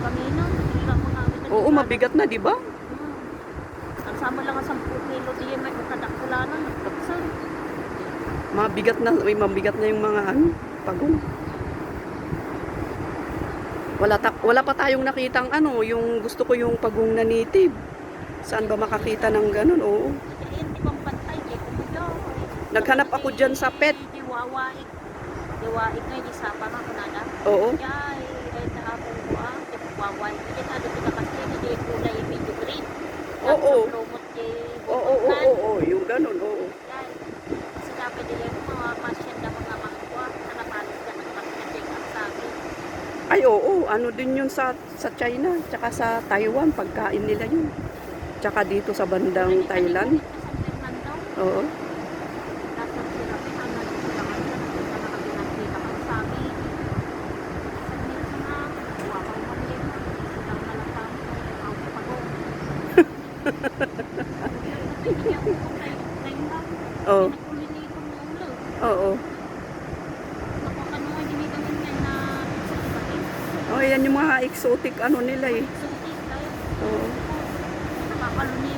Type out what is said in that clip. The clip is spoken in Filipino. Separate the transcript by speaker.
Speaker 1: Kanina, hira mo namin.
Speaker 2: Oo, mabigat na, di ba?
Speaker 1: Ang sama lang ang 10 kilo diyan may magkadakkulanan. Nagpagsan.
Speaker 2: Mabigat na yung mga pagong. Wala pa tayong nakitang yung gusto ko yung pagong na native. Saan ba makakita ng ganun? Oo.
Speaker 1: Yan, di bang pantay eh. Kumulaw.
Speaker 2: Naghanap ako dyan sa pet.
Speaker 1: Diwawaik. Diwawaik nga, di sapa nga kunada.
Speaker 2: Oo.
Speaker 1: Yay, ay naapong ko ah. Diwawaik. Yan, ano kita kasi, hindi kulay medyo green.
Speaker 2: Oo.
Speaker 1: Promote kay
Speaker 2: Oo. Yung ganun, oo.
Speaker 1: Yan. Kasi dapat nila yung mga masyan na mga mangkwa. Nakapalis ka ng mag-check up sa akin.
Speaker 2: Ay, oo. Ano din yun sa China. Tsaka sa Taiwan. Pagkain nila yun. Tsaka dito sa bandang Thailand. Oo. Oo. Oo. Oh, yan yung mga exotic nila eh. Oo.
Speaker 1: Nakakaluni